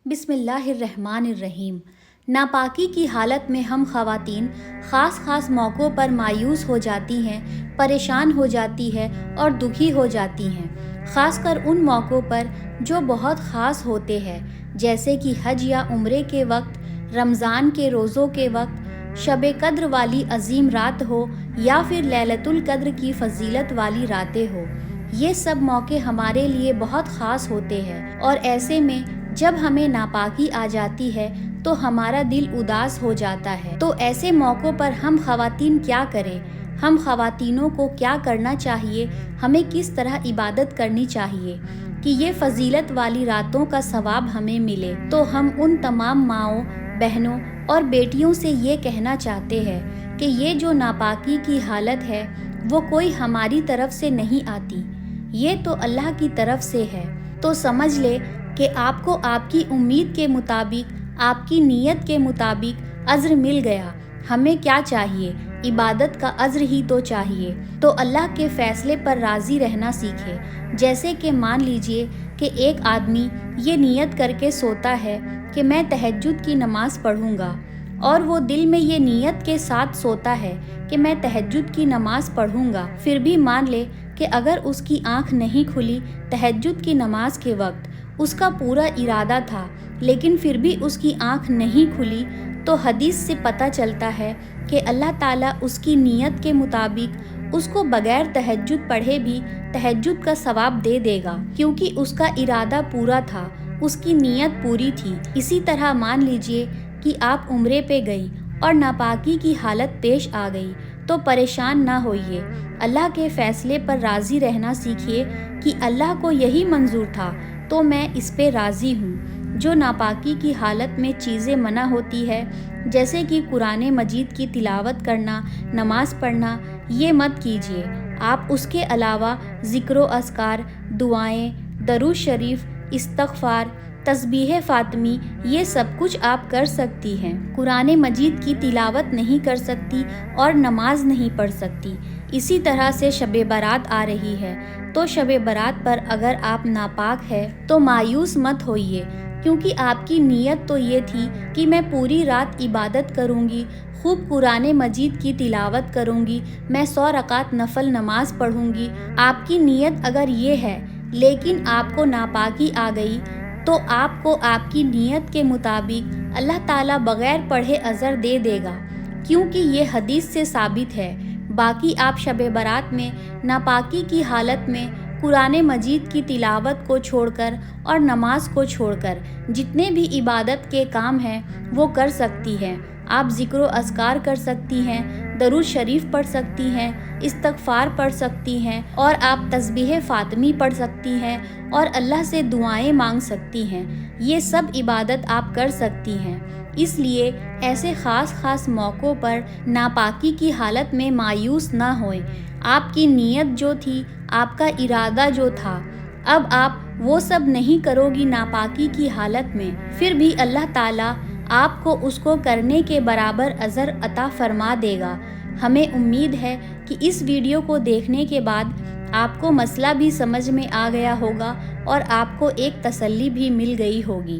بسم اللہ الرحمن الرحیم۔ ناپاکی کی حالت میں ہم خواتین خاص موقعوں پر مایوس ہو جاتی ہیں، پریشان ہو جاتی ہے اور دکھی ہو جاتی ہیں، خاص کر ان موقعوں پر جو بہت خاص ہوتے ہیں، جیسے کہ حج یا عمرے کے وقت، رمضان کے روزوں کے وقت، شب قدر والی عظیم رات ہو یا پھر لیلۃ القدر کی فضیلت والی راتیں ہو۔ یہ سب موقع ہمارے لیے بہت خاص ہوتے ہیں، اور ایسے میں جب ہمیں ناپاکی آ جاتی ہے تو ہمارا دل اداس ہو جاتا ہے۔ تو ایسے موقعوں پر ہم خواتین کیا کریں؟ ہم خواتینوں کو کیا کرنا چاہیے؟ ہمیں کس طرح عبادت کرنی چاہیے کہ یہ فضیلت والی راتوں کا ثواب ہمیں ملے؟ تو ہم ان تمام ماؤں، بہنوں اور بیٹیوں سے یہ کہنا چاہتے ہیں کہ یہ جو ناپاکی کی حالت ہے وہ کوئی ہماری طرف سے نہیں آتی، یہ تو اللہ کی طرف سے ہے۔ تو سمجھ لے کہ آپ کو آپ کی امید کے مطابق، آپ کی نیت کے مطابق اجر مل گیا۔ ہمیں کیا چاہیے؟ عبادت کا اجر ہی تو چاہیے۔ تو اللہ کے فیصلے پر راضی رہنا سیکھے۔ جیسے کہ مان لیجئے کہ ایک آدمی یہ نیت کر کے سوتا ہے کہ میں تہجد کی نماز پڑھوں گا، اور وہ دل میں یہ نیت کے ساتھ سوتا ہے کہ میں تہجد کی نماز پڑھوں گا، پھر بھی مان لے کہ اگر اس کی آنکھ نہیں کھلی تہجد کی نماز کے وقت، اس کا پورا ارادہ تھا لیکن پھر بھی اس کی آنکھ نہیں کھلی، تو حدیث سے پتہ چلتا ہے کہ اللہ تعالیٰ اس کی نیت کے مطابق اس کو بغیر تہجد پڑھے بھی تہجد کا ثواب دے دے گا، کیونکہ اس کا ارادہ پورا تھا، اس کی نیت پوری تھی۔ اسی طرح مان لیجئے کہ آپ عمرے پہ گئی اور ناپاکی کی حالت پیش آ گئی، تو پریشان نہ ہوئیے، اللہ کے فیصلے پر راضی رہنا سیکھیے کہ اللہ کو یہی منظور تھا تو میں اس پہ راضی ہوں۔ جو ناپاکی کی حالت میں چیزیں منع ہوتی ہے، جیسے کہ قرآن مجید کی تلاوت کرنا، نماز پڑھنا، یہ مت کیجیے۔ آپ اس کے علاوہ ذکر و اذکار، دعائیں، درود شریف، استغفار، تسبیح فاطمی، یہ سب کچھ آپ کر سکتی ہیں۔ قرآن مجید کی تلاوت نہیں کر سکتی اور نماز نہیں پڑھ سکتی۔ اسی طرح سے شب برات آ رہی ہے، تو شب برات پر اگر آپ ناپاک ہے تو مایوس مت ہوئیے، کیونکہ آپ کی نیت تو یہ تھی کہ میں پوری رات عبادت کروں گی، خوب قرآن مجید کی تلاوت کروں گی، میں 100 رکعت نفل نماز پڑھوں گی۔ آپ کی نیت اگر یہ ہے لیکن آپ کو ناپاکی آ گئی، تو آپ کو آپ کی نیت کے مطابق اللہ تعالیٰ بغیر پڑھے اجر دے دے گا، کیونکہ یہ حدیث سے ثابت ہے۔ باقی آپ شب برات میں ناپاکی کی حالت میں قرآن مجید کی تلاوت کو چھوڑ کر اور نماز کو چھوڑ کر جتنے بھی عبادت کے کام ہیں وہ کر سکتی ہیں۔ آپ ذکر و اذکار کر سکتی ہیں، درود شریف پڑھ سکتی ہیں، استغفار پڑھ سکتی ہیں، اور آپ تسبیح فاطمی پڑھ سکتی ہیں اور اللہ سے دعائیں مانگ سکتی ہیں۔ یہ سب عبادت آپ کر سکتی ہیں۔ اس لیے ایسے خاص موقعوں پر ناپاکی کی حالت میں مایوس نہ ہوئیں۔ آپ کی نیت جو تھی، آپ کا ارادہ جو تھا، اب آپ وہ سب نہیں کرو گی ناپاکی کی حالت میں، پھر بھی اللہ تعالیٰ آپ کو اس کو کرنے کے برابر اجر عطا فرما دے گا۔ ہمیں امید ہے کہ اس ویڈیو کو دیکھنے کے بعد آپ کو مسئلہ بھی سمجھ میں آ گیا ہوگا اور آپ کو ایک تسلی بھی مل گئی ہوگی۔